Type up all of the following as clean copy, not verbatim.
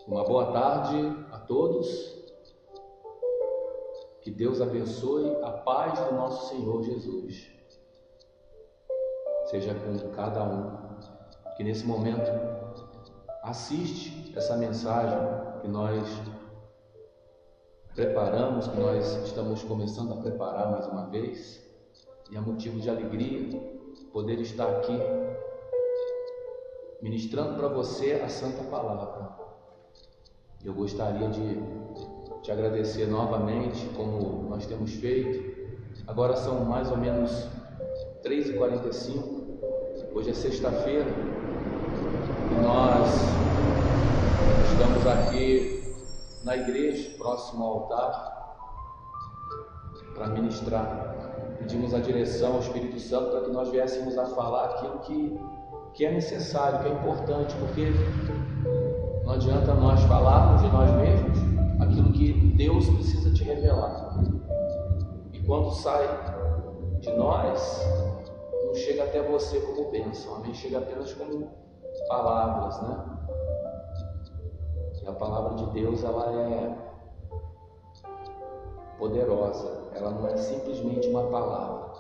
Uma boa tarde a todos, que Deus abençoe a paz do nosso Senhor Jesus, seja com cada um que nesse momento assiste essa mensagem que nós preparamos, que nós estamos começando a preparar mais uma vez, e é motivo de alegria poder estar aqui ministrando para você a Santa Palavra. Eu gostaria de te agradecer novamente, como nós temos feito. Agora são mais ou menos 3h45, hoje é sexta-feira, e nós estamos aqui na igreja, próximo ao altar, para ministrar. Pedimos a direção ao Espírito Santo para que nós viéssemos a falar aquilo que é necessário, que é importante, porque não adianta nós falarmos de nós mesmos aquilo que Deus precisa te revelar. E quando sai de nós, não chega até você como bênção, amém? Chega apenas como palavras, né? E a palavra de Deus, ela é poderosa, ela não é simplesmente uma palavra,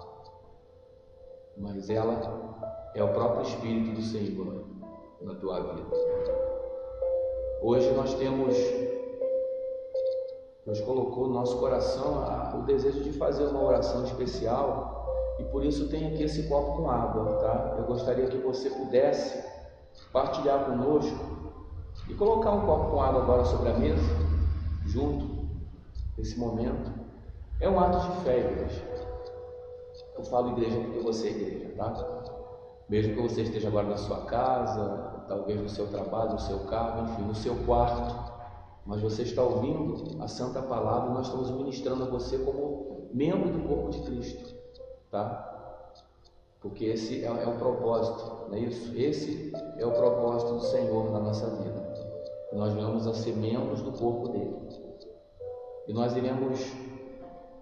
mas ela é o próprio Espírito do Senhor na tua vida. Hoje Deus colocou no nosso coração o desejo de fazer uma oração especial, e por isso tem aqui esse copo com água, tá? Eu gostaria que você pudesse partilhar conosco e colocar um copo com água agora sobre a mesa, junto, nesse momento. É um ato de fé, igreja. Eu falo igreja porque você é igreja, tá? Mesmo que você esteja agora na sua casa, talvez no seu trabalho, no seu carro, enfim, no seu quarto, mas você está ouvindo a Santa Palavra e nós estamos ministrando a você como membro do corpo de Cristo, tá? Porque esse é o propósito, não é isso? Esse é o propósito do Senhor na nossa vida. Nós venhamos a ser membros do corpo dele. E nós iremos,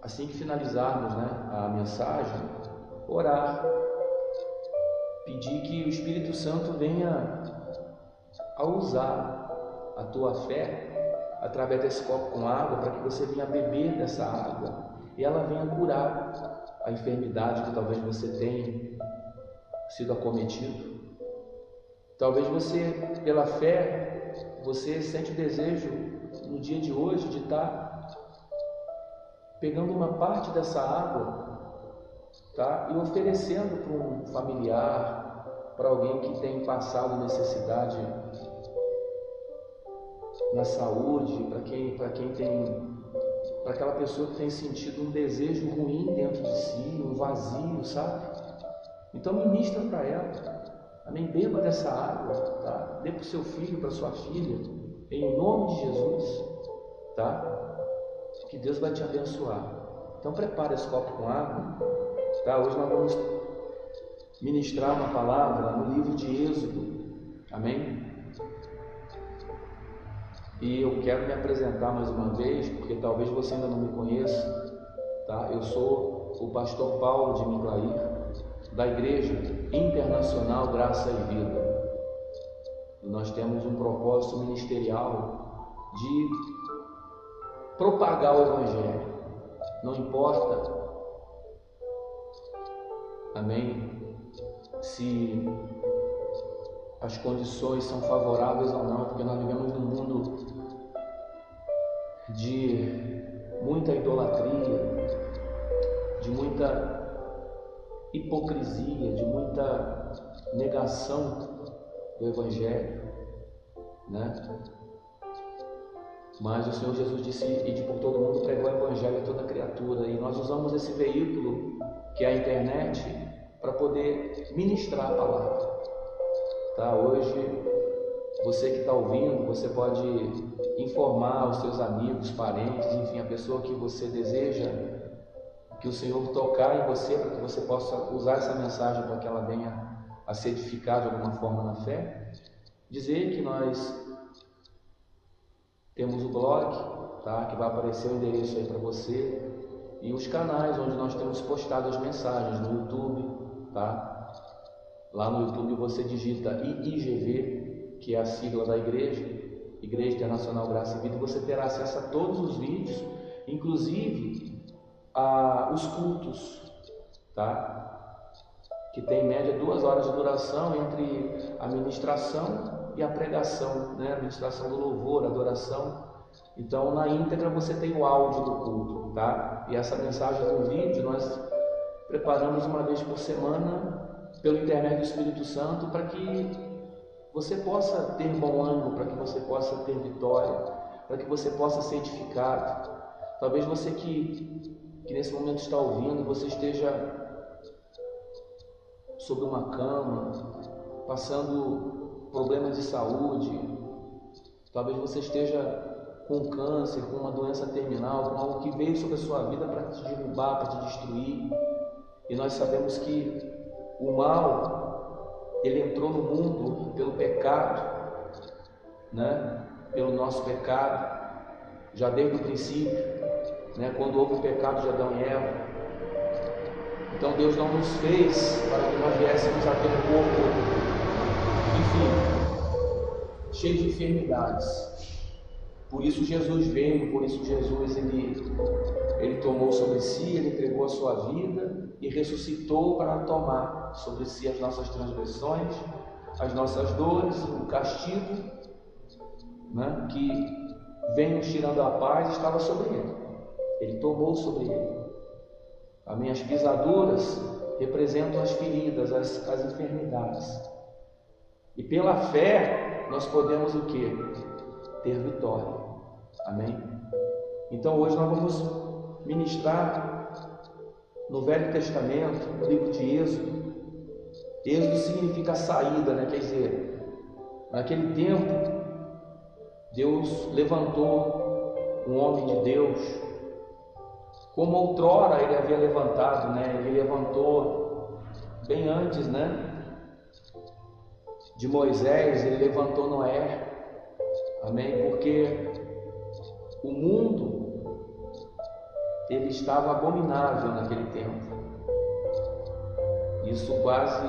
assim que finalizarmos, né, a mensagem, orar, pedir que o Espírito Santo venha a usar a tua fé através desse copo com água, para que você venha beber dessa água e ela venha curar a enfermidade que talvez você tenha sido acometido. Talvez você, pela fé, você sente o desejo no dia de hoje de estar pegando uma parte dessa água, tá? E oferecendo para um familiar, para alguém que tem passado necessidade na saúde, para aquela pessoa que tem sentido um desejo ruim dentro de si, um vazio, sabe? Então ministra para ela, amém? Beba dessa água, tá? Dê para o seu filho, para sua filha, em nome de Jesus, tá? Que Deus vai te abençoar. Então prepare esse copo com água, tá? Hoje nós vamos ministrar uma palavra no livro de Êxodo, amém? E eu quero me apresentar mais uma vez, porque talvez você ainda não me conheça, tá? Eu sou o pastor Paulo de Miclair, da Igreja Internacional Graça e Vida. E nós temos um propósito ministerial de propagar o Evangelho. Não importa, amém, se as condições são favoráveis ou não, porque nós vivemos num mundo de muita idolatria, de muita hipocrisia, de muita negação do Evangelho, né? Mas o Senhor Jesus disse: ide por todo mundo, pregou o Evangelho a toda criatura, e nós usamos esse veículo, que é a internet, para poder ministrar a palavra, tá? Hoje, você que está ouvindo, você pode informar os seus amigos, parentes, enfim, a pessoa que você deseja que o Senhor tocar em você, para que você possa usar essa mensagem para que ela venha a se edificar de alguma forma na fé. Dizer que nós temos o blog, tá? Que vai aparecer o endereço aí para você, e os canais onde nós temos postado as mensagens no YouTube, tá? Lá no YouTube você digita IIGV, que é a sigla da igreja, Igreja Internacional Graça e Vida, você terá acesso a todos os vídeos, inclusive os cultos, tá? Que tem em média 2 horas de duração entre a ministração e a pregação, né? A ministração do louvor, a adoração. Então, na íntegra você tem o áudio do culto, tá? E essa mensagem do vídeo nós preparamos uma vez por semana pelo intermédio do Espírito Santo para que você possa ter bom ânimo, para que você possa ter vitória, para que você possa ser edificado. Talvez você que nesse momento está ouvindo, você esteja sobre uma cama, passando problemas de saúde, talvez você esteja com câncer, com uma doença terminal, com algo que veio sobre a sua vida para te derrubar, para te destruir. E nós sabemos que o mal, ele entrou no mundo pelo pecado, né? Pelo nosso pecado, já desde o princípio, né? Quando houve o pecado de Adão e Eva. Então Deus não nos fez para que nós viéssemos a ter um corpo, enfim, cheio de enfermidades. Por isso Jesus veio, por isso Jesus ele tomou sobre si, ele entregou a sua vida e ressuscitou para tomar sobre si as nossas transgressões, as nossas dores, o castigo, né, que vem nos tirando a paz, estava sobre ele. Ele tomou sobre ele. Amém? As pisaduras representam as feridas, as enfermidades. E pela fé nós podemos o quê? Ter vitória. Amém? Então hoje nós vamos ministrar no Velho Testamento, no livro de Êxodo. Êxodo significa saída, né? Quer dizer, naquele tempo Deus levantou um homem de Deus, como outrora ele havia levantado, né? Ele levantou bem antes, né? De Moisés, ele levantou Noé. Amém? Porque o mundo, ele estava abominável naquele tempo. Isso quase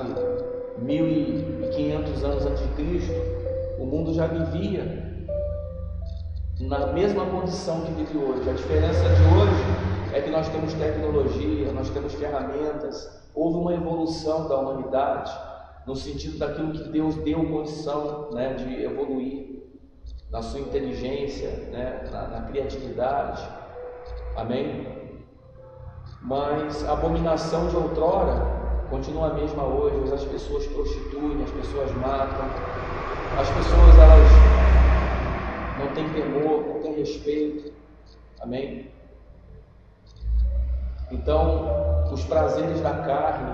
1500 anos antes de Cristo, o mundo já vivia na mesma condição que vive hoje. A diferença de hoje é que nós temos tecnologia, nós temos ferramentas, houve uma evolução da humanidade, no sentido daquilo que Deus deu condição, né, de evoluir, na sua inteligência, né, na criatividade. Amém? Mas a abominação de outrora continua a mesma hoje. As pessoas prostituem, as pessoas matam, as pessoas elas não têm temor, não têm respeito. Amém? Então, os prazeres da carne,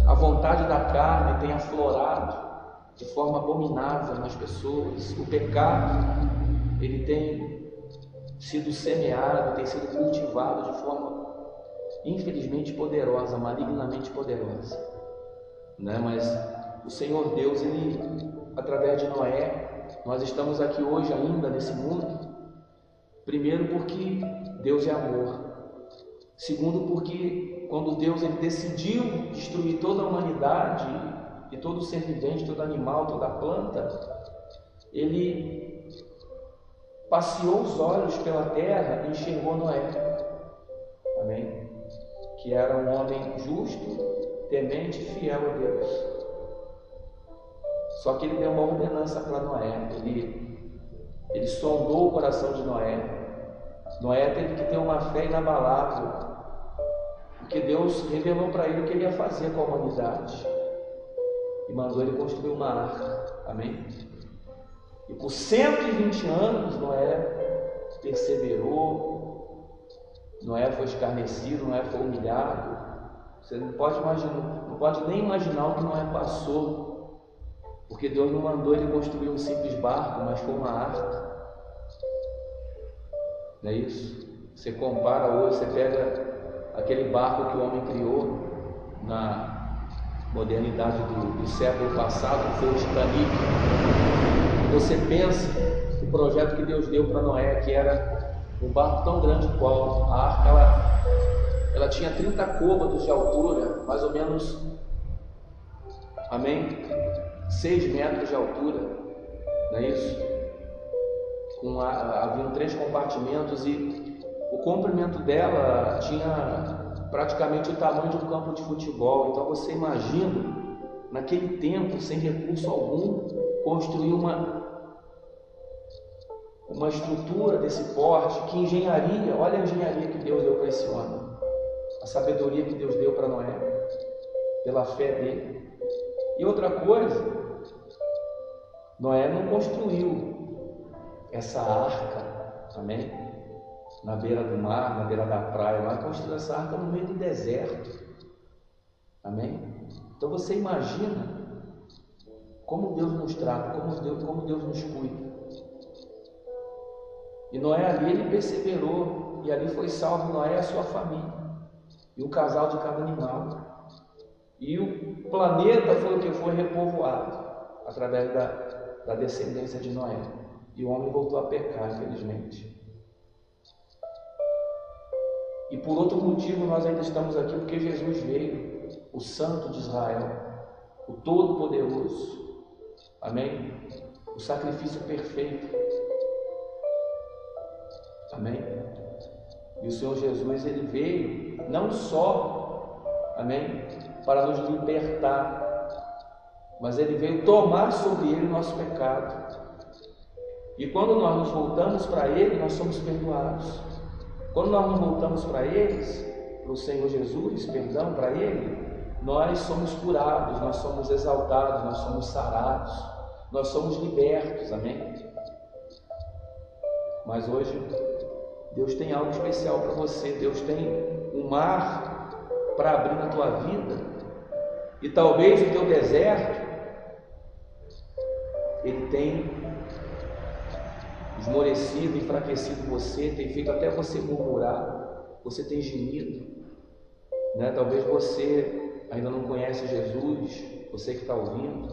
a vontade da carne tem aflorado de forma abominável nas pessoas. O pecado, ele tem sido semeado, tem sido cultivado de forma infelizmente poderosa, malignamente poderosa, né? Mas o Senhor Deus, ele, através de Noé, nós estamos aqui hoje ainda nesse mundo. Primeiro porque Deus é amor. Segundo porque quando Deus ele decidiu destruir toda a humanidade e todo ser vivente, todo animal, toda planta, ele passeou os olhos pela terra e enxergou Noé. Amém? Que era um homem justo, temente e fiel a Deus. Só que ele deu uma ordenança para Noé. Ele sondou o coração de Noé. Noé teve que ter uma fé inabalável, porque Deus revelou para ele o que ele ia fazer com a humanidade e mandou ele construir uma arca. Amém? E por 120 anos Noé perseverou. Noé foi escarnecido, Noé foi humilhado. Você não pode imaginar, não pode nem imaginar o que Noé passou, porque Deus não mandou ele construir um simples barco, mas foi uma arca. Não é isso? Você compara hoje, você pega aquele barco que o homem criou na modernidade do século passado, que foi o Titanic. Você pensa o projeto que Deus deu para Noé, que era um barco tão grande qual a arca, ela tinha 30 côvados de altura, mais ou menos, amém? 6 metros de altura, não é isso? haviam 3 compartimentos e o comprimento dela tinha praticamente o tamanho de um campo de futebol. Então você imagina, naquele tempo, sem recurso algum, construir uma estrutura desse porte. Que engenharia, olha a engenharia que Deus deu para esse homem, a sabedoria que Deus deu para Noé, pela fé dele. E outra coisa, Noé não construiu essa arca, amém? Na beira do mar, na beira da praia, Noé construiu essa arca no meio do deserto, amém? Então você imagina como Deus nos trata, como Deus nos cuida. E Noé ali, ele perseverou, e ali foi salvo Noé e a sua família, e o casal de cada animal. E o planeta foi o que foi repovoado através da descendência de Noé. E o homem voltou a pecar, infelizmente. E por outro motivo nós ainda estamos aqui, porque Jesus veio, o Santo de Israel, o Todo-Poderoso, amém? O sacrifício perfeito, amém? E o Senhor Jesus, ele veio não só, amém, para nos libertar, mas ele veio tomar sobre ele o nosso pecado. E quando nós nos voltamos para ele, nós somos perdoados. Quando nós nos voltamos para eles, para o Senhor Jesus, perdão, para ele, nós somos curados, nós somos exaltados, nós somos sarados, nós somos libertos, amém? Mas hoje Deus tem algo especial para você. Deus tem um mar para abrir na tua vida, e talvez o teu deserto ele tem esmorecido, enfraquecido você, tem feito até você murmurar, você tem gemido, né? Talvez você ainda não conhece Jesus, você que está ouvindo,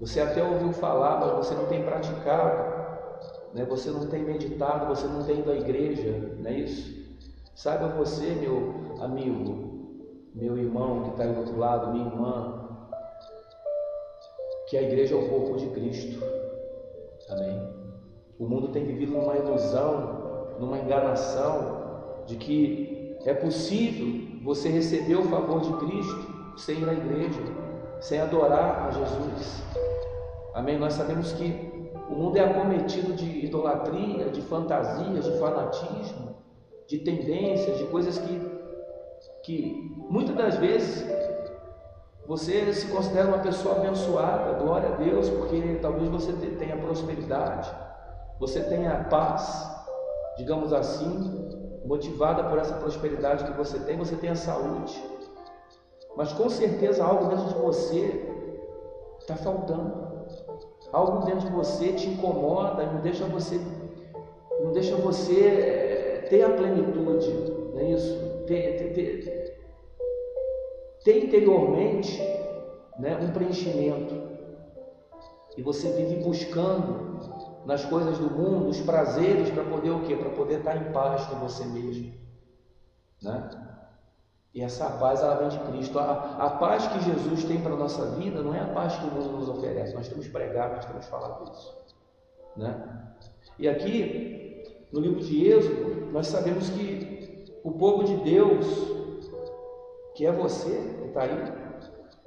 você até ouviu falar, mas você não tem praticado, né? Você não tem meditado, você não tem ido à igreja, não é isso? Saiba você, meu amigo, meu irmão que está aí do outro lado, minha irmã, que a igreja é o corpo de Cristo, amém? O mundo tem vivido numa ilusão, numa enganação de que é possível você receber o favor de Cristo sem ir à igreja, sem adorar a Jesus, amém? Nós sabemos que o mundo é acometido de idolatria, de fantasias, de fanatismo, de tendências, de coisas que muitas das vezes você se considera uma pessoa abençoada, glória a Deus, porque talvez você tenha prosperidade, você tenha paz, digamos assim, motivada por essa prosperidade que você tenha saúde, mas com certeza algo dentro de você está faltando, algo dentro de você te incomoda e não deixa você ter a plenitude, não é isso? Ter interiormente, né, um preenchimento, e você vive buscando nas coisas do mundo os prazeres para poder o quê? Para poder estar em paz com você mesmo, né? E essa paz, ela vem de Cristo. A paz que Jesus tem para a nossa vida não é a paz que o mundo nos oferece. Nós temos pregado, nós temos falado isso, né? E aqui no livro de Êxodo nós sabemos que o povo de Deus, que é você que está aí,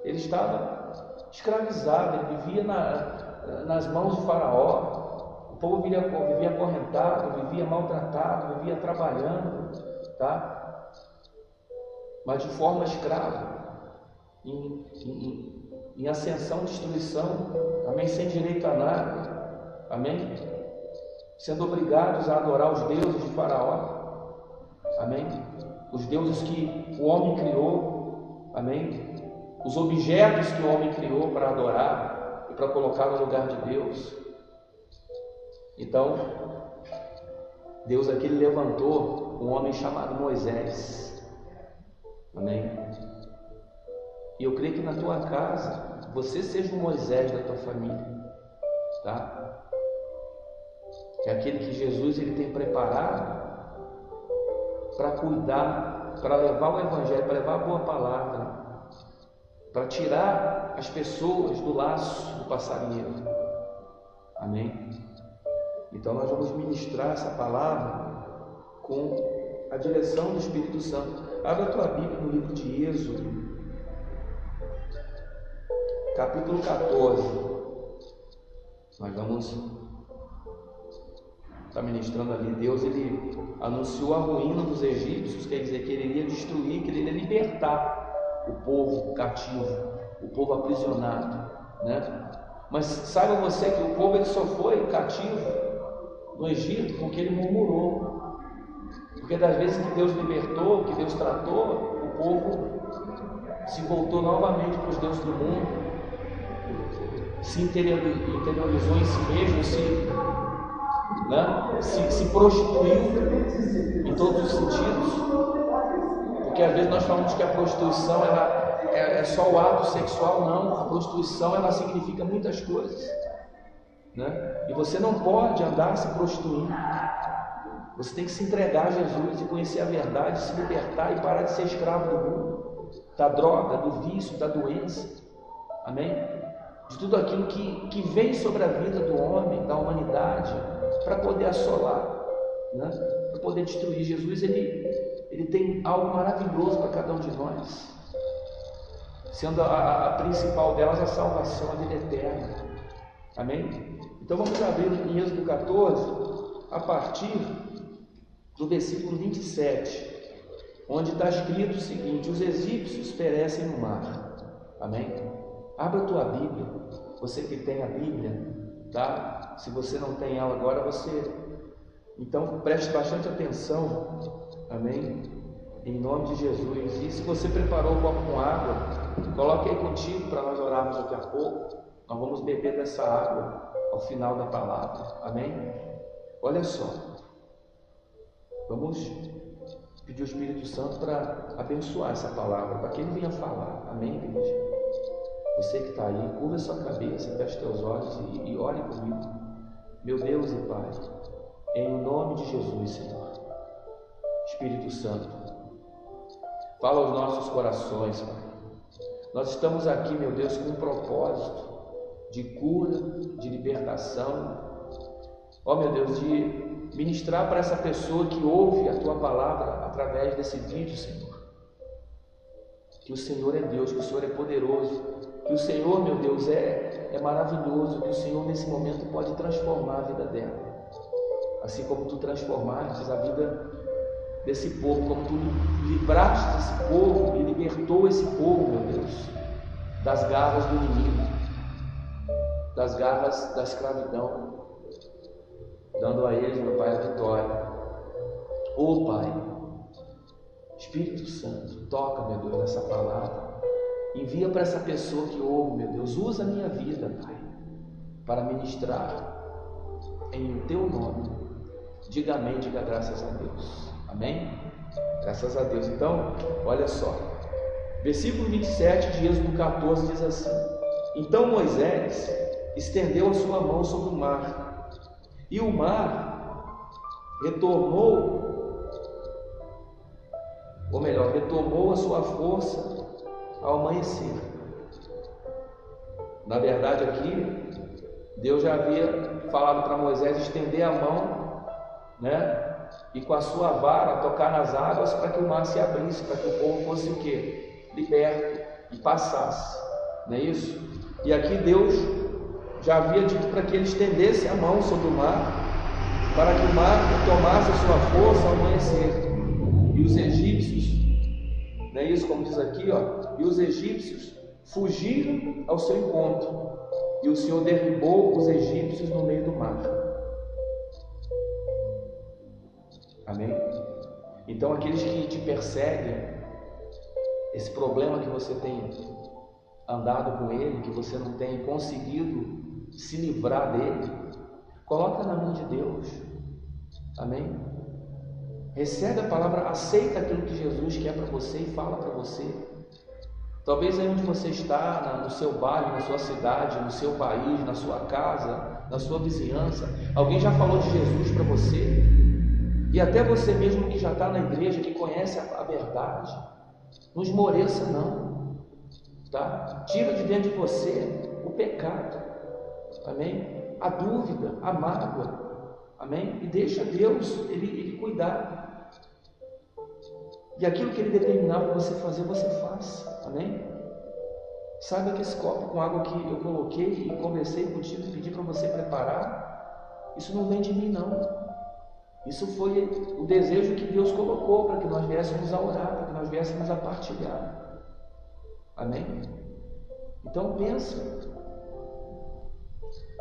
ele estava escravizado, ele vivia nas mãos de Faraó. O povo vivia acorrentado, vivia maltratado, vivia trabalhando, tá? Mas de forma escrava, em ascensão, destruição, amém? Sem direito a nada, amém? Sendo obrigados a adorar os deuses de Faraó, amém? Os deuses que o homem criou, amém? Os objetos que o homem criou para adorar e para colocar no lugar de Deus. Então, Deus aqui levantou um homem chamado Moisés, amém? E eu creio que na tua casa, você seja o Moisés da tua família, tá? É aquele que Jesus ele tem preparado para cuidar, para levar o Evangelho, para levar a boa palavra, para tirar as pessoas do laço do passarinheiro, amém? Então nós vamos ministrar essa palavra com a direção do Espírito Santo. Abra a tua Bíblia no livro de Êxodo, capítulo 14. Nós vamos estar ministrando ali. Deus, ele anunciou a ruína dos egípcios, quer dizer que ele iria destruir, que ele iria libertar o povo cativo, o povo aprisionado, né? Mas saiba você que o povo ele só foi cativo no Egito porque ele murmurou. Porque das vezes que Deus libertou, que Deus tratou, o povo se voltou novamente para os deuses do mundo, se interiorizou em si mesmo, se prostituiu em todos os sentidos. Porque às vezes nós falamos que a prostituição é só o ato sexual. Não, a prostituição ela significa muitas coisas, né? E você não pode andar se prostituindo. Você tem que se entregar a Jesus e conhecer a verdade, se libertar e parar de ser escravo do mundo, da droga, do vício, da doença, amém? De tudo aquilo que vem sobre a vida do homem, da humanidade, para poder assolar, né? Para poder destruir. Jesus, ele tem algo maravilhoso para cada um de nós, sendo a principal delas a salvação, a vida eterna, amém? Então vamos abrir em Êxodo 14, a partir do versículo 27, onde está escrito o seguinte: os egípcios perecem no mar, amém? Abra a tua Bíblia, você que tem a Bíblia, tá? Se você não tem ela agora, então preste bastante atenção, amém? Em nome de Jesus. E se você preparou o copo com água, coloque aí contigo para nós orarmos daqui a pouco. Nós vamos beber dessa água ao final da palavra, amém? Olha só, vamos pedir o Espírito Santo para abençoar essa palavra, para que ele venha falar, amém, igreja? Você que está aí, curva a sua cabeça, feche teus olhos e ore comigo. Meu Deus e Pai, em nome de Jesus, Senhor, Espírito Santo, fala aos nossos corações, Pai. Nós estamos aqui, meu Deus, com um propósito de cura, de libertação, ó meu Deus, de ministrar para essa pessoa que ouve a Tua palavra através desse vídeo, Senhor. Que o Senhor é Deus, que o Senhor é poderoso, que o Senhor, meu Deus, é maravilhoso, que o Senhor nesse momento pode transformar a vida dela, assim como Tu transformaste a vida desse povo, como Tu livraste esse povo e libertou esse povo, meu Deus, das garras do inimigo, das garras da escravidão, dando a eles, meu Pai, a vitória. Ô Pai, Espírito Santo, toca, meu Deus, nessa palavra, envia para essa pessoa que ouve, meu Deus, usa a minha vida, Pai, para ministrar em Teu nome. Diga amém, diga graças a Deus, amém? Graças a Deus. Então, olha só, versículo 27 de Êxodo 14 diz assim: então Moisés estendeu a sua mão sobre o mar, e o mar retomou a sua força ao amanhecer. Na verdade, aqui Deus já havia falado para Moisés estender a mão, né? E com a sua vara tocar nas águas para que o mar se abrisse, para que o povo fosse o quê? Liberto e passasse, não é isso? E aqui Deus já havia dito para que ele estendesse a mão sobre o mar, para que o mar tomasse a sua força ao amanhecer. E os egípcios, não é isso, como diz aqui, ó, e os egípcios fugiram ao seu encontro, e o Senhor derribou os egípcios no meio do mar. Amém? Então aqueles que te perseguem, esse problema que você tem andado com ele, que você não tem conseguido se livrar dele, coloca na mão de Deus, amém? Recebe a palavra, aceita aquilo que Jesus quer para você e fala para você. Talvez aí onde você está, no seu bairro, na sua cidade, no seu país, na sua casa, na sua vizinhança, alguém já falou de Jesus para você, e até você mesmo que já está na igreja, que conhece a verdade, não esmoreça não, tá? Tira de dentro de você o pecado, amém? A dúvida, a mágoa, Amém? E deixa Deus, Ele cuidar. E aquilo que Ele determinar para você fazer, você faça. Amém? Saiba que esse copo com água que eu coloquei e conversei contigo e pedi para você preparar, isso não vem de mim, não. Isso foi o desejo que Deus colocou para que nós viéssemos a orar, para que nós viéssemos a partilhar. Amém? Então pensa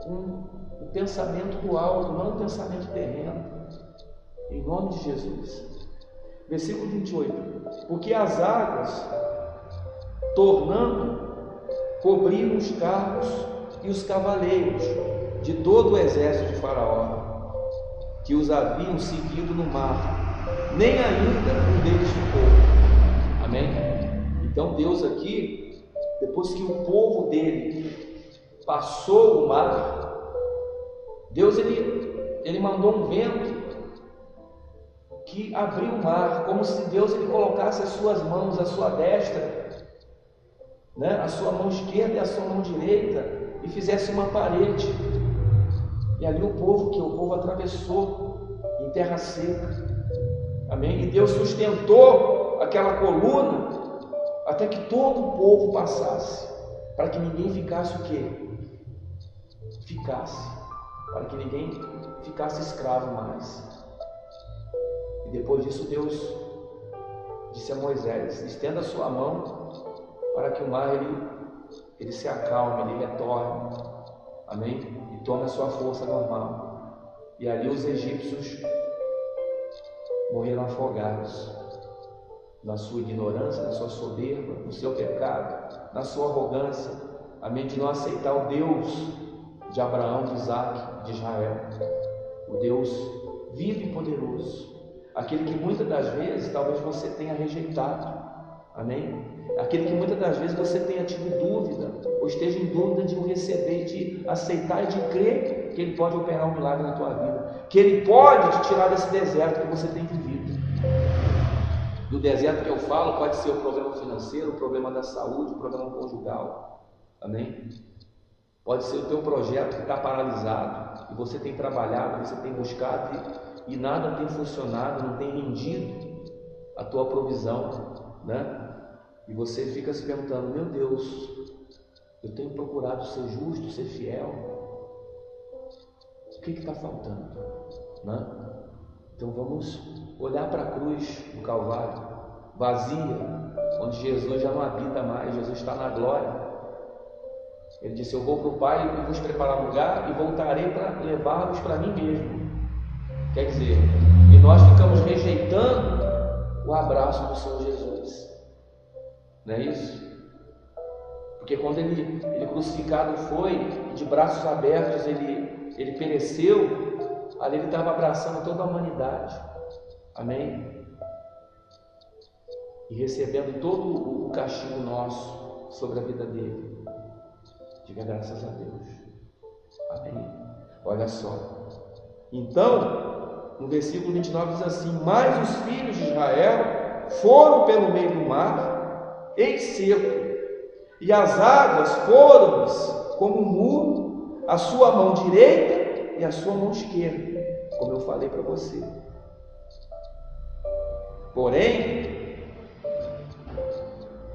com o pensamento do alto, não o pensamento terreno, em nome de Jesus. Versículo 28. Porque as águas, tornando, cobriram os carros e os cavaleiros de todo o exército de Faraó, que os haviam seguido no mar, nem ainda um deles ficou. Amém? Então Deus aqui, depois que o povo dele passou o mar, Deus ele mandou um vento que abriu o mar, como se Deus ele colocasse as suas mãos, a sua destra, a sua mão esquerda e a sua mão direita, e fizesse uma parede. E ali o povo atravessou em terra seca. Amém? E Deus sustentou aquela coluna até que todo o povo passasse, para que ninguém ficasse o quê? Para que ninguém ficasse escravo mais. E depois disso Deus disse a Moisés: estenda a sua mão para que o mar ele se acalme, ele retorne. Amém? E tome a sua força normal. E ali os egípcios morreram afogados na sua ignorância, na sua soberba, no seu pecado, na sua arrogância. Amém? De não aceitar o Deus de Abraão, de Isaac, de Israel, o Deus vivo e poderoso, aquele que muitas das vezes talvez você tenha rejeitado. Amém? Aquele que muitas das vezes você tenha tido dúvida, ou esteja em dúvida de o receber, de aceitar e de crer que Ele pode operar um milagre na tua vida, que Ele pode te tirar desse deserto que você tem vivido. E o deserto que eu falo pode ser o problema financeiro, o problema da saúde, o problema conjugal. Amém? Pode ser o teu projeto que está paralisado, e você tem trabalhado, você tem buscado, e nada tem funcionado, não tem rendido a tua provisão, E você fica se perguntando: meu Deus, eu tenho procurado ser justo, ser fiel, o que está faltando? Então vamos olhar para a cruz do Calvário, vazia, onde Jesus já não habita mais, Jesus está na glória. Ele disse: eu vou para o Pai e vos preparar um lugar e voltarei para levar-vos para mim mesmo. Quer dizer, e nós ficamos rejeitando o abraço do Senhor Jesus. Não é isso? Porque quando ele crucificado foi, de braços abertos ele pereceu, ali ele estava abraçando toda a humanidade. Amém? E recebendo todo o castigo nosso sobre a vida dele. Diga graças a Deus. Amém? Olha só. Então, no versículo 29 diz assim: mas os filhos de Israel foram pelo meio do mar em seco, e as águas foram-lhes como um muro, a sua mão direita e a sua mão esquerda, como eu falei para você. Porém,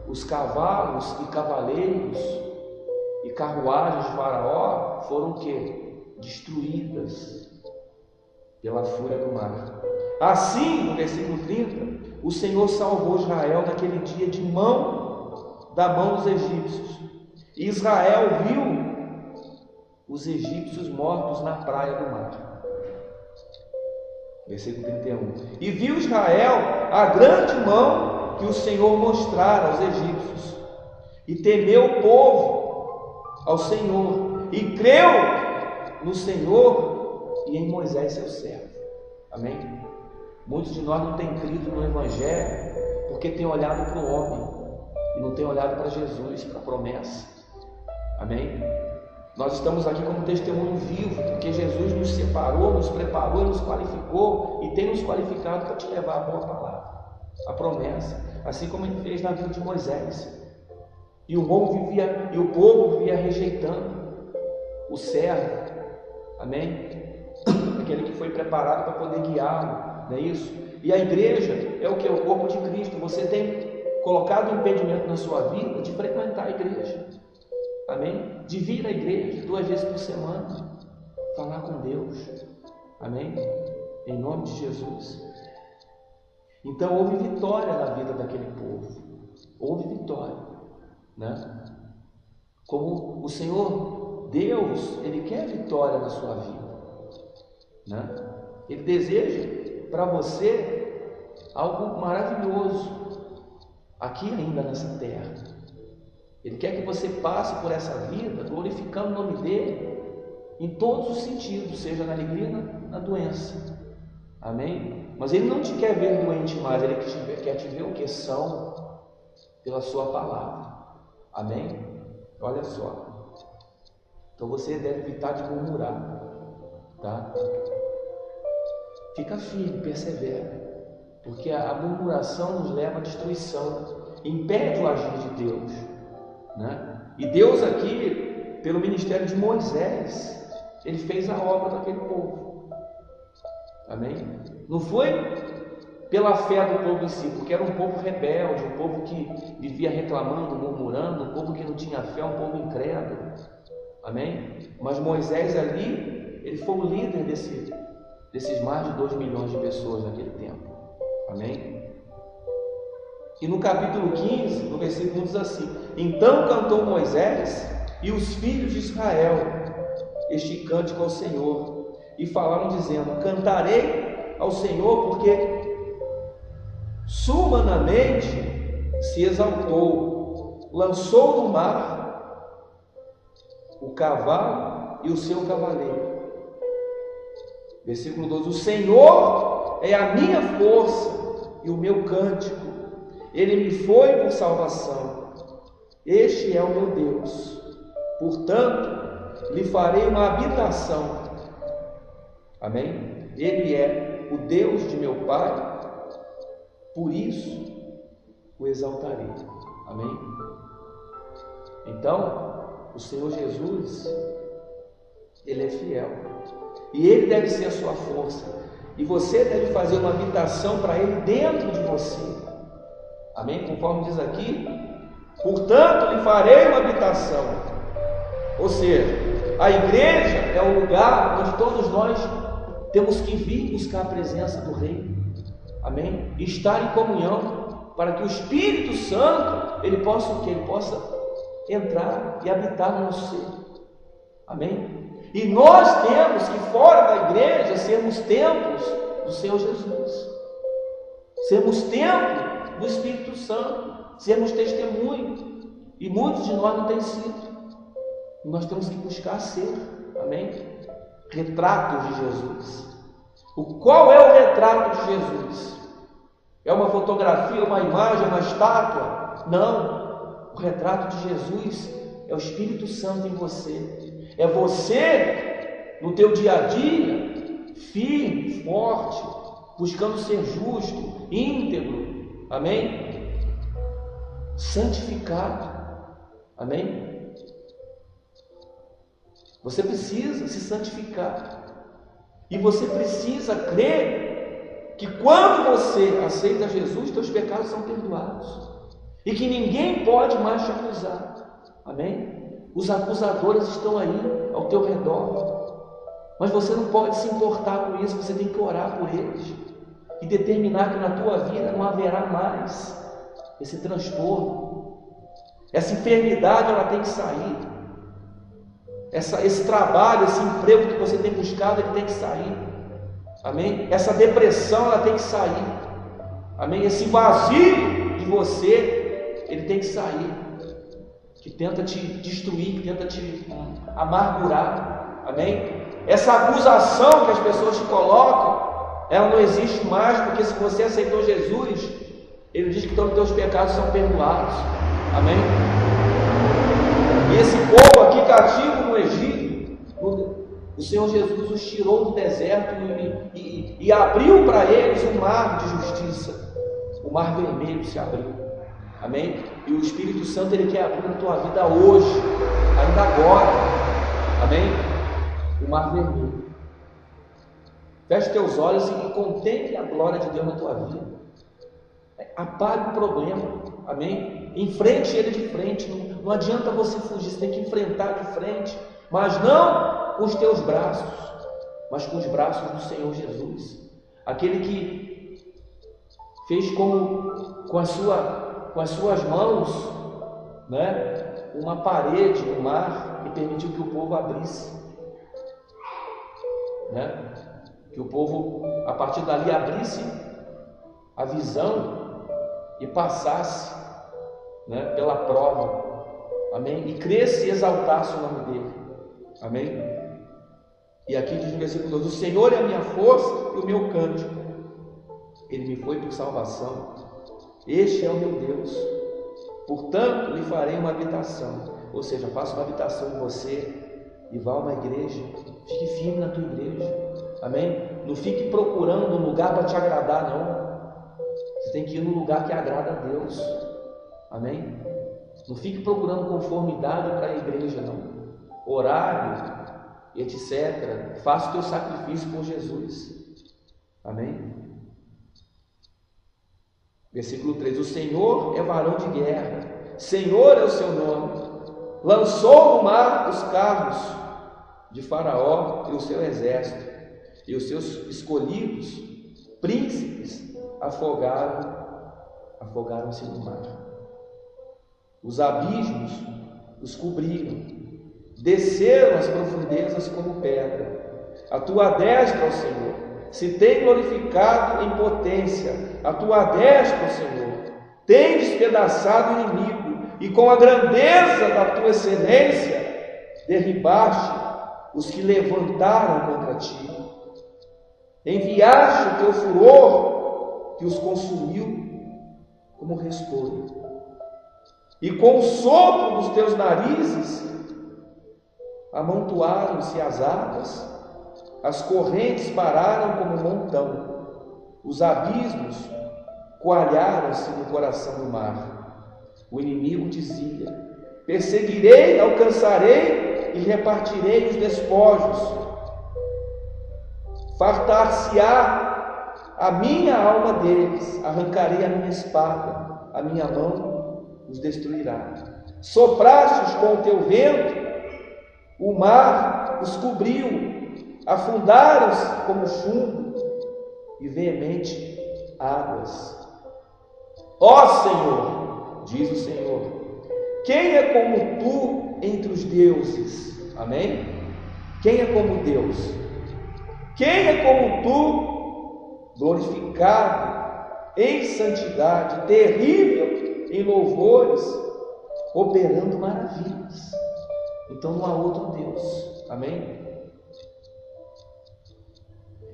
os cavalos e cavaleiros e carruagens de Faraó foram o quê? Destruídas pela fúria do mar. Assim, no versículo 30, o Senhor salvou Israel naquele dia da mão dos egípcios. E Israel viu os egípcios mortos na praia do mar. Versículo 31. E viu Israel a grande mão que o Senhor mostrara aos egípcios, e temeu o povo ao Senhor, e creu no Senhor e em Moisés seu servo. Amém? Muitos de nós não têm crido no Evangelho porque têm olhado para o homem e não têm olhado para Jesus, para a promessa. Amém? Nós estamos aqui como testemunho vivo, porque Jesus nos separou, nos preparou, nos qualificou e tem nos qualificado para te levar a boa palavra, a promessa, assim como Ele fez na vida de Moisés. E o povo vivia rejeitando o servo. Amém? aquele que foi preparado para poder guiá-lo, não é isso? E a igreja é o que? O corpo de Cristo. Você tem colocado um impedimento na sua vida de frequentar a igreja, amém? De vir à igreja 2 vezes por semana, falar com Deus, amém? Em nome de Jesus. Então houve vitória na vida daquele povo, houve vitória, né? Como o Senhor Deus, Ele quer vitória na sua vida, né? Ele deseja para você algo maravilhoso aqui ainda nessa terra. Ele quer que você passe por essa vida glorificando o nome dele em todos os sentidos, seja na alegria, na doença, amém? Mas Ele não te quer ver doente mais, Ele quer te ver o que são pela sua palavra, amém? Olha só, então você deve evitar de murmurar, tá? Fica firme, persevera, porque a murmuração nos leva à destruição, impede o agir de Deus, né? E Deus aqui, pelo ministério de Moisés, Ele fez a obra daquele povo, amém? Não foi pela fé do povo em si, porque era um povo rebelde, um povo que vivia reclamando, murmurando, um povo que não tinha fé, um povo incrédulo, amém? Mas Moisés ali, ele foi o líder desses mais de 2 milhões de pessoas naquele tempo, amém? E no capítulo 15, no versículo 1 diz assim: então cantou Moisés e os filhos de Israel este cântico ao Senhor, e falaram dizendo: cantarei ao Senhor, porque submanamente se exaltou, lançou no mar o cavalo e o seu cavaleiro. Versículo 12: o Senhor é a minha força e o meu cântico, Ele me foi por salvação, este é o meu Deus, portanto lhe farei uma habitação, amém? Ele é o Deus de meu Pai, por isso o exaltarei, amém? Então, o Senhor Jesus, Ele é fiel, e Ele deve ser a sua força, e você deve fazer uma habitação para Ele dentro de você, amém? Conforme diz aqui, portanto lhe farei uma habitação, ou seja, a igreja é o lugar onde todos nós temos que vir buscar a presença do Rei, amém? E estar em comunhão, para que o Espírito Santo, ele possa o quê? Ele possa entrar e habitar no nosso ser, amém? E nós temos que, fora da igreja, sermos templos do Senhor Jesus, sermos templo do Espírito Santo, sermos testemunho, e muitos de nós não têm sido, e nós temos que buscar ser, amém? Retratos de Jesus. Qual é o retrato de Jesus? É uma fotografia, uma imagem, uma estátua? Não, o retrato de Jesus é o Espírito Santo em você, é você no teu dia a dia, firme, forte, buscando ser justo, íntegro, amém? Santificado, amém? Você precisa se santificar, e você precisa crer que quando você aceita Jesus, teus pecados são perdoados, e que ninguém pode mais te acusar, amém? Os acusadores estão aí ao teu redor, mas você não pode se importar com isso, você tem que orar por eles, e determinar que na tua vida não haverá mais esse transtorno, essa enfermidade, ela tem que sair, esse trabalho, esse emprego que você tem buscado, ele tem que sair, amém? Essa depressão, ela tem que sair, amém? Esse vazio de você, ele tem que sair, que tenta te destruir, que tenta te amargurar, amém? Essa acusação que as pessoas te colocam, ela não existe mais, porque se você aceitou Jesus, Ele diz que todos os teus pecados são perdoados, amém? E esse povo aqui cativo no Egito, o Senhor Jesus os tirou do deserto e abriu para eles um mar de justiça, o mar vermelho se abriu, amém? E o Espírito Santo, Ele quer abrir na tua vida hoje, ainda agora, amém? O mar vermelho, Feche teus olhos e contemple a glória de Deus na tua vida. Apague o problema, amém? Enfrente ele de frente. Não adianta você fugir, você tem que enfrentar de frente, mas não com os teus braços, mas com os braços do Senhor Jesus, aquele que fez com as suas mãos, né, uma parede, um mar, e permitiu que o povo abrisse, né? Que o povo, a partir dali, abrisse a visão e passasse, né, pela prova, amém? E cresce e exaltasse o nome dele, amém? E aqui diz no versículo 2: o Senhor é a minha força e o meu cântico, ele me foi por salvação, este é o meu Deus, portanto lhe farei uma habitação. Ou seja, faça uma habitação em você e vá a uma igreja, fique firme na tua igreja, amém? Não fique procurando um lugar para te agradar, não. Você tem que ir no lugar que agrada a Deus, amém? Não fique procurando conformidade para a igreja, não. Horário, etc. Faça o teu sacrifício por Jesus, amém? Versículo 3: o Senhor é varão de guerra, Senhor é o seu nome, lançou no mar os carros de Faraó e o seu exército, e os seus escolhidos príncipes afogaram-se no mar. Os abismos os cobriram, desceram as profundezas como pedra. A tua destra, ó Senhor, se tem glorificado em potência. A tua destra, ó Senhor, tem despedaçado o inimigo, e com a grandeza da tua excelência derribaste os que levantaram contra ti. Enviaste o teu furor que os consumiu como restolho, e com o sopro dos teus narizes amontoaram-se as águas, as correntes pararam como um montão, os abismos coalharam-se no coração do mar. O inimigo dizia: perseguirei, alcançarei e repartirei os despojos. Fartar-se-á a minha alma deles, arrancarei a minha espada, a minha mão os destruirá. Soprastes com o teu vento, o mar os cobriu, afundaram-se como chumbo e veemente águas. Ó Senhor, diz o Senhor, quem é como tu entre os deuses? Amém? Quem é como Deus? Quem é como tu, glorificado em santidade, terrível em louvores, operando maravilhas? Então não há outro Deus, amém?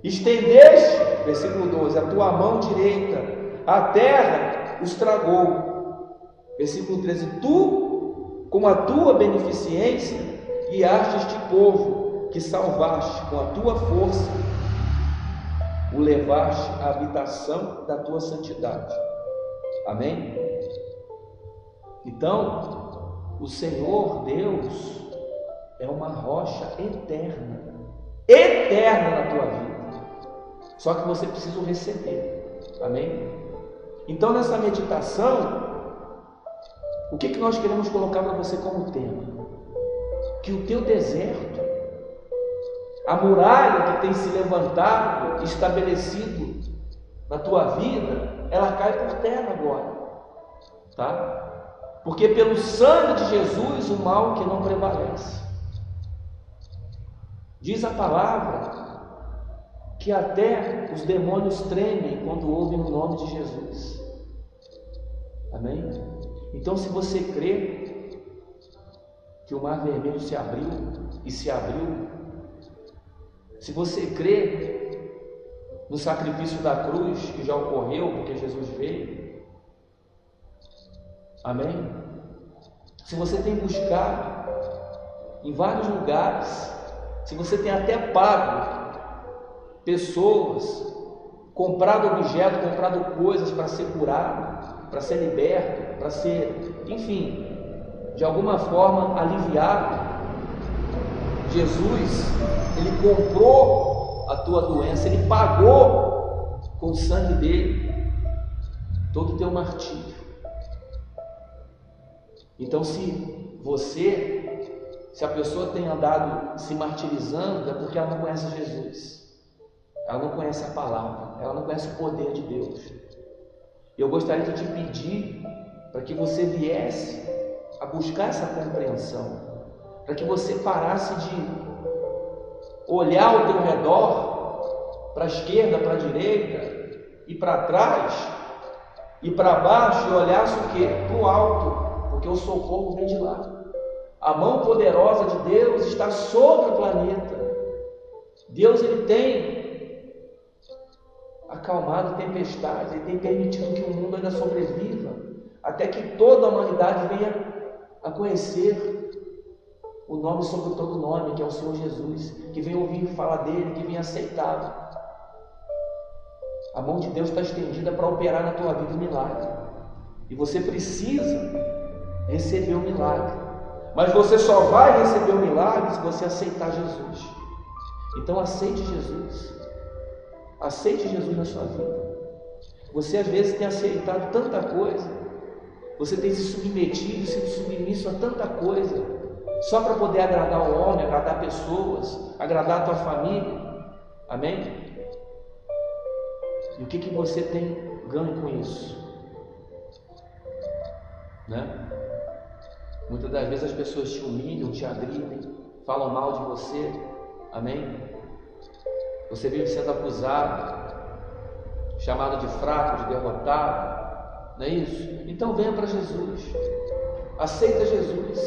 Estendeste, versículo 12, a tua mão direita, a terra os tragou. Versículo 13, tu, com a tua beneficência, guiaste este povo, que salvaste com a tua força, o levaste à habitação da tua santidade, amém? Então, o Senhor Deus é uma rocha eterna na tua vida, só que você precisa receber, amém? Então, nessa meditação, o que nós queremos colocar para você como tema? Que o teu deserto, a muralha que tem se levantado, estabelecido na tua vida, ela cai por terra agora, tá? Porque pelo sangue de Jesus o mal que não prevalece. Diz a palavra que até os demônios tremem quando ouvem o nome de Jesus. Amém? Então, se você crê que o mar vermelho se abriu e se abriu, se você crê no sacrifício da cruz que já ocorreu porque Jesus veio, amém? Se você tem buscado em vários lugares, se você tem até pago pessoas, comprado objetos, comprado coisas para ser curado, para ser liberto, para ser, enfim, de alguma forma aliviado, Jesus, Ele comprou a tua doença, Ele pagou com o sangue dele todo o teu martírio. Então, se a pessoa tem andado se martirizando, é porque ela não conhece Jesus, ela não conhece a palavra, ela não conhece o poder de Deus. Eu gostaria de te pedir para que você viesse a buscar essa compreensão, para que você parasse de olhar ao teu redor, para a esquerda, para a direita, e para trás, e para baixo, e olhasse o quê? Para o alto, porque o socorro vem de lá. A mão poderosa de Deus está sobre o planeta. Deus, Ele tem acalmado tempestades, Ele tem permitido que o mundo ainda sobreviva, até que toda a humanidade venha a conhecer o nome sobre todo nome, que é o Senhor Jesus, que venha ouvir falar dele, que venha aceitá-lo. A mão de Deus está estendida para operar na tua vida um milagre, e você precisa receber o milagre, mas você só vai receber o milagre se você aceitar Jesus. Então aceite Jesus, aceite Jesus na sua vida. Você às vezes tem aceitado tanta coisa, você tem se submetido, sido submisso a tanta coisa, só para poder agradar o homem, agradar pessoas, agradar a tua família. Amém? E o que você tem ganho com isso? Né? Muitas das vezes as pessoas te humilham, te agridem, falam mal de você. Amém? Você vive sendo acusado, chamado de fraco, de derrotado. Não é isso? Então venha para Jesus, aceita Jesus,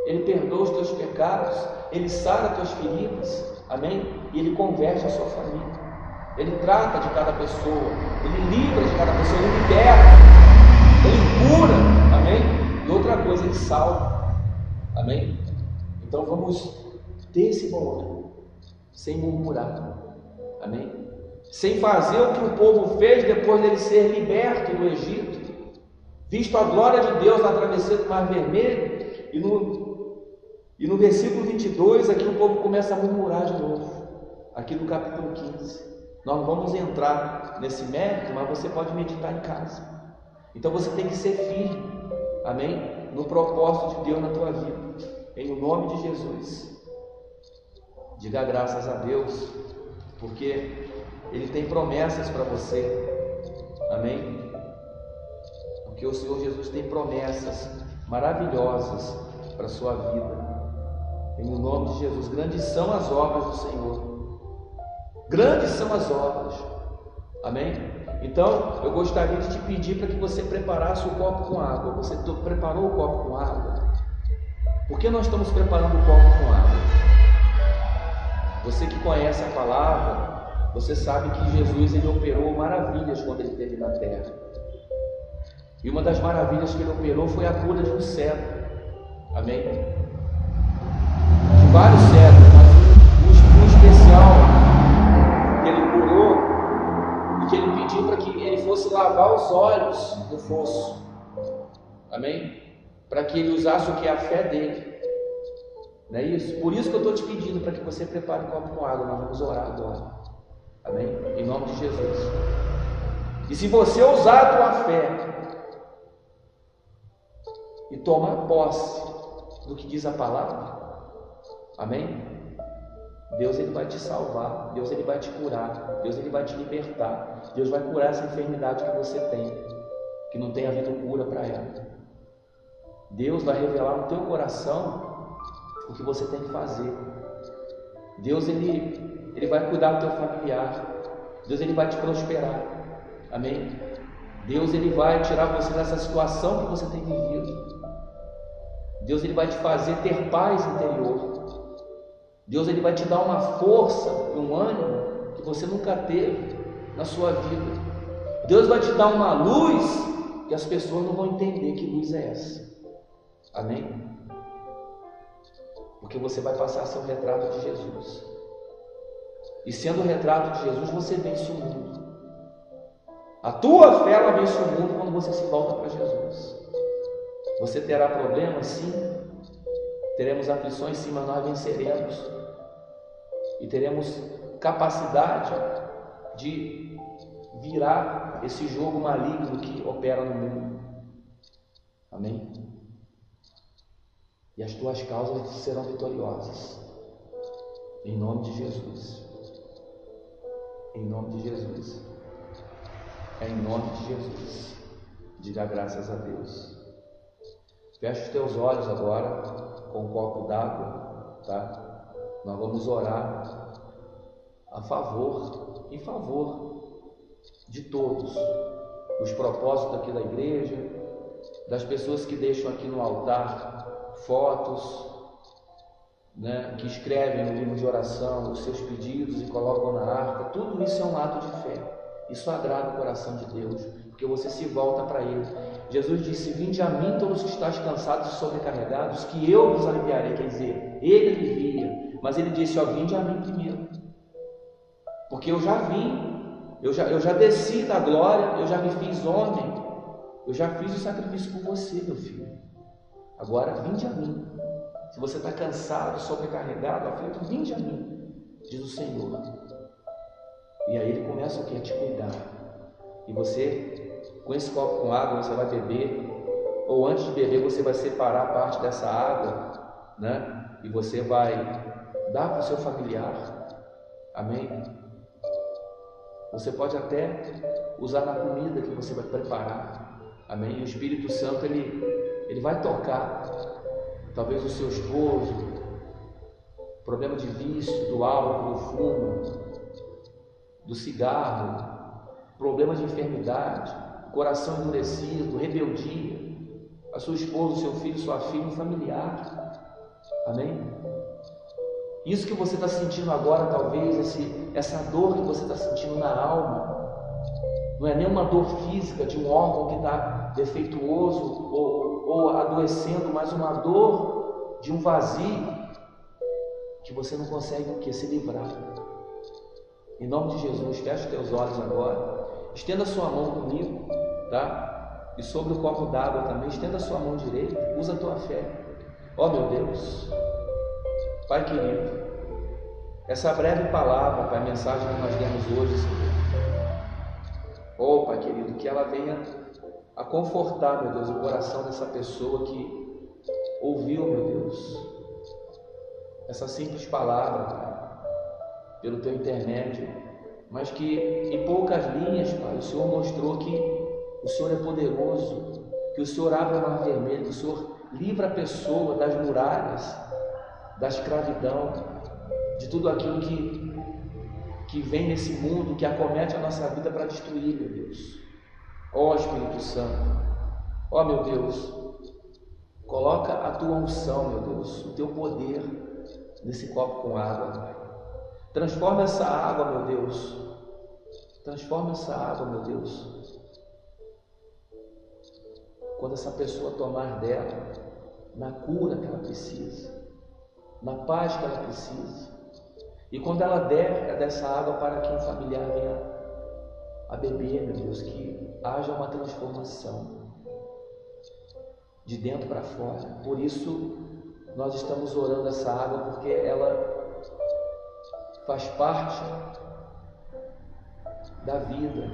Ele perdoa os teus pecados, Ele sara as tuas feridas, amém? E Ele converte a sua família, Ele trata de cada pessoa, Ele livra de cada pessoa, Ele liberta, Ele cura, amém? E outra coisa, Ele salva, amém? Então vamos ter esse bom ânimo, sem murmurar, amém? Sem fazer o que o povo fez depois dele ser liberto do Egito, visto a glória de Deus na travessia do Mar Vermelho, e no versículo 22, aqui o povo começa a murmurar de novo, aqui no capítulo 15. Nós não vamos entrar nesse mérito, mas você pode meditar em casa. Então você tem que ser firme, amém? No propósito de Deus na tua vida, em nome de Jesus. Diga graças a Deus, porque Ele tem promessas para você, amém? Porque o Senhor Jesus tem promessas maravilhosas para a sua vida, em nome de Jesus. Grandes são as obras do Senhor, grandes são as obras, amém? Então eu gostaria de te pedir para que você preparasse o copo com água. Você preparou o copo com água? Por que nós estamos preparando o copo com água? Você que conhece a palavra, você sabe que Jesus, Ele operou maravilhas quando Ele esteve na terra. E uma das maravilhas que Ele operou foi a cura de um cego. Amém? De vários cegos, mas um especial que Ele curou e que Ele pediu para que Ele fosse lavar os olhos do fosso. Amém? Para que Ele usasse o que é a fé dele. Não é isso? Por isso que eu estou te pedindo para que você prepare um copo com água. Nós vamos orar agora. Amém? Em nome de Jesus. E se você usar a tua fé e tomar posse do que diz a palavra, amém? Deus, Ele vai te salvar, Deus, Ele vai te curar, Deus, Ele vai te libertar, Deus vai curar essa enfermidade que você tem, que não tem havido cura para ela. Deus vai revelar no teu coração o que você tem que fazer. Deus, Ele vai cuidar do teu familiar, Deus, Ele vai te prosperar, amém? Deus, Ele vai tirar você dessa situação que você tem vivido. Deus, Ele vai te fazer ter paz interior. Deus, Ele vai te dar uma força e um ânimo que você nunca teve na sua vida. Deus vai te dar uma luz que as pessoas não vão entender que luz é essa. Amém? Porque você vai passar a ser um retrato de Jesus. E sendo o retrato de Jesus, você vence o mundo. A tua fé, ela vence o mundo quando você se volta para Jesus. Você terá problemas, sim. Teremos aflições, sim, mas nós venceremos. E teremos capacidade de virar esse jogo maligno que opera no mundo. Amém? E as tuas causas serão vitoriosas. Em nome de Jesus. Em nome de Jesus. É em nome de Jesus. Diga graças a Deus. Fecha os teus olhos agora com um copo d'água, tá? Nós vamos orar a favor, em favor de todos, os propósitos aqui da igreja, das pessoas que deixam aqui no altar fotos, né, que escrevem no livro de oração os seus pedidos e colocam na arca. Tudo isso é um ato de fé. Isso agrada o coração de Deus, porque você se volta para Ele. Jesus disse: vinde a mim todos que estáis cansados e sobrecarregados, que eu vos aliviarei. Quer dizer, Ele alivia, mas Ele disse: ó, vinde a mim primeiro, porque eu já vim, eu já desci da glória, eu já me fiz homem, eu já fiz o sacrifício por você, meu filho. Agora vinde a mim. Se você está cansado, sobrecarregado, aflito, vinde a mim, diz o Senhor. E aí Ele começa o quê? A te cuidar. E você, com esse copo com água, você vai beber, ou antes de beber, você vai separar parte dessa água, né? E você vai dar para o seu familiar. Amém? Você pode até usar na comida que você vai preparar. Amém? E o Espírito Santo, ele vai tocar, talvez o seu esposo, problema de vício, do álcool, do fumo, do cigarro, problema de enfermidade, coração endurecido, rebeldia, a sua esposa, o seu filho, sua filha, um familiar. Amém? Isso que você está sentindo agora, talvez, essa dor que você está sentindo na alma, não é nem uma dor física de um órgão que está defeituoso ou adoecendo, mas uma dor de um vazio que você não consegue o que? Se livrar. Em nome de Jesus, feche os teus olhos agora, estenda a sua mão comigo, tá? E sobre o copo d'água também, estenda a sua mão direita, usa a tua fé. Ó meu Deus, Pai querido, essa breve palavra, Pai, mensagem que nós demos hoje, Senhor, ó Pai querido, que ela venha a confortar, meu Deus, o coração dessa pessoa que ouviu, meu Deus, essa simples palavra, Pai, pelo Teu intermédio, mas que em poucas linhas, Pai, o Senhor mostrou que o Senhor é poderoso, que o Senhor abre o mar vermelho, que o Senhor livra a pessoa das muralhas, da escravidão, de tudo aquilo que vem nesse mundo, que acomete a nossa vida para destruir, meu Deus. Ó Espírito Santo, ó meu Deus, coloca a Tua unção, meu Deus, o Teu poder nesse copo com água, Pai. Transforma essa água, meu Deus. Transforma essa água, meu Deus. Quando essa pessoa tomar dela, na cura que ela precisa, na paz que ela precisa. E quando ela der dessa água para que um familiar venha a beber, meu Deus, que haja uma transformação de dentro para fora. Por isso, nós estamos orando essa água, porque ela faz parte da vida,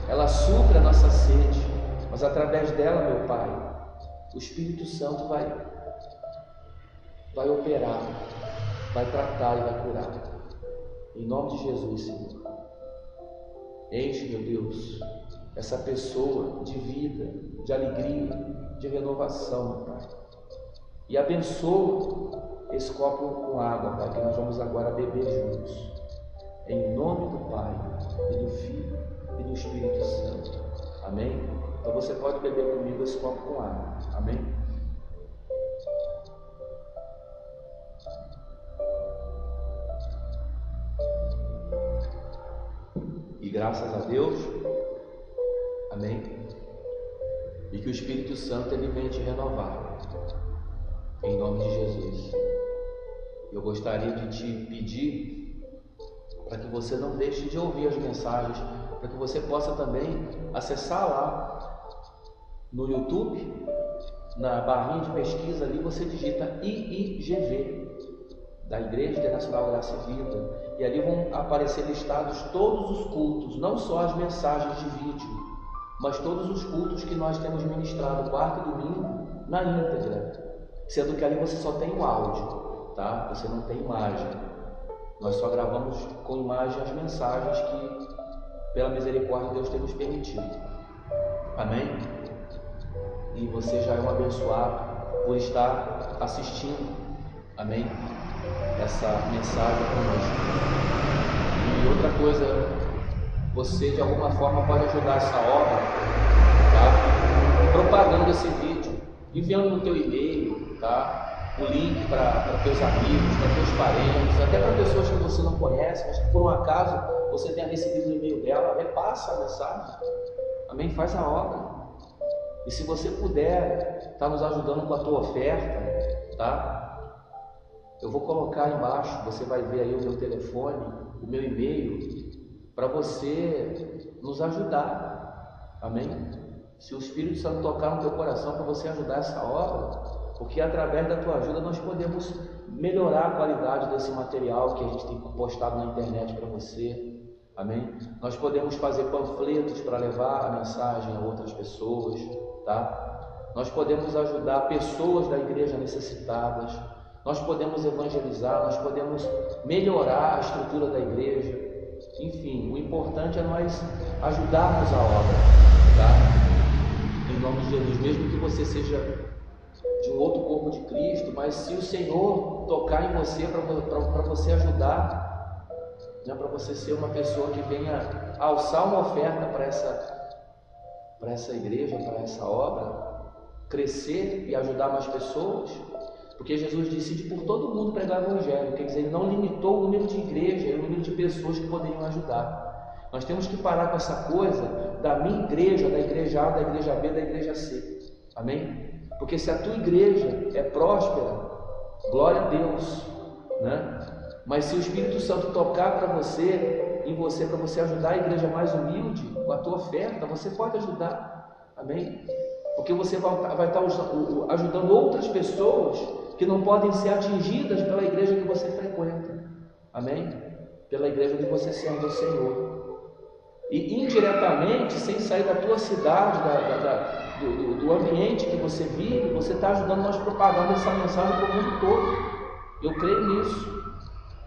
ela supre a nossa sede, mas através dela, meu Pai, o Espírito Santo vai operar, vai tratar e vai curar. Em nome de Jesus, Senhor, enche, meu Deus, essa pessoa de vida, de alegria, de renovação, meu Pai, e abençoa esse copo com água, Pai, que nós vamos agora beber juntos. Em nome do Pai, e do Filho, e do Espírito Santo. Amém? Então você pode beber comigo esse copo com água. Amém? E graças a Deus, amém? E que o Espírito Santo, ele venha te renovar. Em nome de Jesus. Eu gostaria de te pedir para que você não deixe de ouvir as mensagens, para que você possa também acessar lá no YouTube, na barrinha de pesquisa ali, você digita IIGV, da Igreja Internacional Graça e Vida, e ali vão aparecer listados todos os cultos, não só as mensagens de vídeo, mas todos os cultos que nós temos ministrado quarta e domingo na íntegra, sendo que ali você só tem o áudio, tá? Você não tem imagem. Nós só gravamos com imagem as mensagens que, pela misericórdia de Deus, tem nos permitido. Amém? E você já é um abençoado por estar assistindo, amém? Essa mensagem conosco. E outra coisa, você de alguma forma pode ajudar essa obra, tá? Propagando esse vídeo, enviando no teu e-mail, tá? O link para teus amigos, para teus parentes, até para pessoas que você não conhece, mas que por um acaso você tenha recebido o e-mail dela, repassa a mensagem, amém? Faz a obra. E se você puder estar nos ajudando com a tua oferta, tá? Eu vou colocar aí embaixo, você vai ver aí o meu telefone, o meu e-mail, para você nos ajudar, amém? Se o Espírito Santo tocar no teu coração para você ajudar essa obra, porque através da tua ajuda nós podemos melhorar a qualidade desse material que a gente tem postado na internet para você, amém? Nós podemos fazer panfletos para levar a mensagem a outras pessoas, tá? Nós podemos ajudar pessoas da igreja necessitadas, nós podemos evangelizar, nós podemos melhorar a estrutura da igreja. Enfim, o importante é nós ajudarmos a obra, tá? Em nome de Jesus, mesmo que você seja de um outro corpo de Cristo, mas se o Senhor tocar em você para você ajudar, né, para você ser uma pessoa que venha alçar uma oferta para essa igreja, para essa obra, crescer e ajudar mais pessoas, porque Jesus disse de por todo mundo pregar o Evangelho, quer dizer, ele não limitou o número de igrejas, o número de pessoas que poderiam ajudar. Nós temos que parar com essa coisa da minha igreja, da igreja A, da igreja B, da igreja C, amém? Porque se a tua igreja é próspera, glória a Deus, né? Mas se o Espírito Santo tocar para você, em você, para você ajudar a igreja mais humilde, com a tua oferta, você pode ajudar, amém? Porque você vai estar ajudando outras pessoas que não podem ser atingidas pela igreja que você frequenta, amém? Pela igreja onde você serve ao Senhor. E indiretamente, sem sair da tua cidade, do ambiente que você vive, você está ajudando nós propagando essa mensagem para o mundo todo. Eu creio nisso,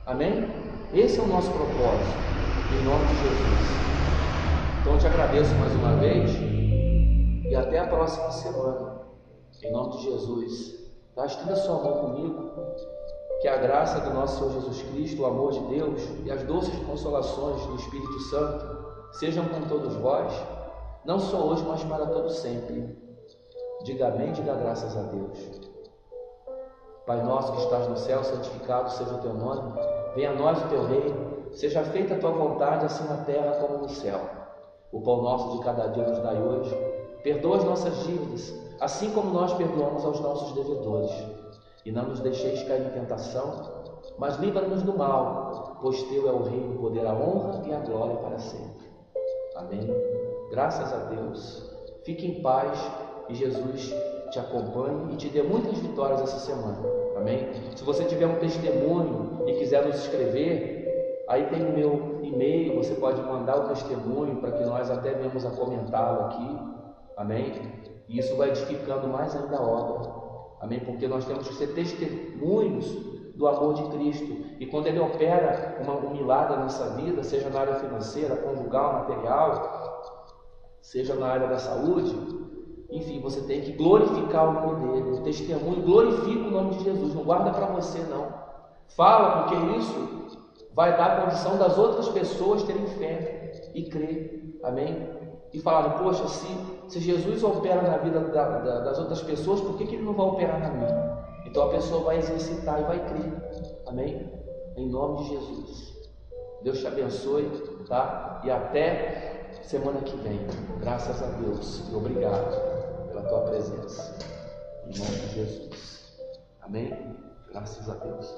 amém? Esse é o nosso propósito, em nome de Jesus. Então eu te agradeço mais uma vez e até a próxima semana, em nome de Jesus. Tá? Estenda sua mão comigo, que a graça do nosso Senhor Jesus Cristo, o amor de Deus e as doces consolações do Espírito Santo sejam com todos vós, não só hoje, mas para todo sempre. Diga amém, diga graças a Deus. Pai nosso que estás no céu, santificado seja o teu nome, venha a nós o teu reino, seja feita a tua vontade, assim na terra como no céu. O pão nosso de cada dia nos dai hoje, perdoa as nossas dívidas, assim como nós perdoamos aos nossos devedores. E não nos deixeis cair em tentação, mas livra-nos do mal, pois teu é o reino, o poder, a honra e a glória para sempre. Amém? Graças a Deus. Fique em paz e Jesus te acompanhe e te dê muitas vitórias essa semana. Amém? Se você tiver um testemunho e quiser nos escrever, aí tem o meu e-mail, você pode mandar o testemunho para que nós até venhamos a comentá-lo aqui. Amém? E isso vai edificando mais ainda a obra. Amém? Porque nós temos que ser testemunhos do amor de Cristo. E quando Ele opera um milagre na nossa vida, seja na área financeira, conjugal, material, seja na área da saúde, enfim, você tem que glorificar o nome dEle. O testemunho glorifica o nome de Jesus. Não guarda para você, não. Fala, porque isso vai dar a condição das outras pessoas terem fé e crer. Amém? E falarem, poxa, se Jesus opera na vida das outras pessoas, por que Ele não vai operar na minha? Então a pessoa vai exercitar e vai crer. Amém? Em nome de Jesus. Deus te abençoe, tá? E até semana que vem. Graças a Deus. E obrigado pela tua presença. Em nome de Jesus. Amém? Graças a Deus.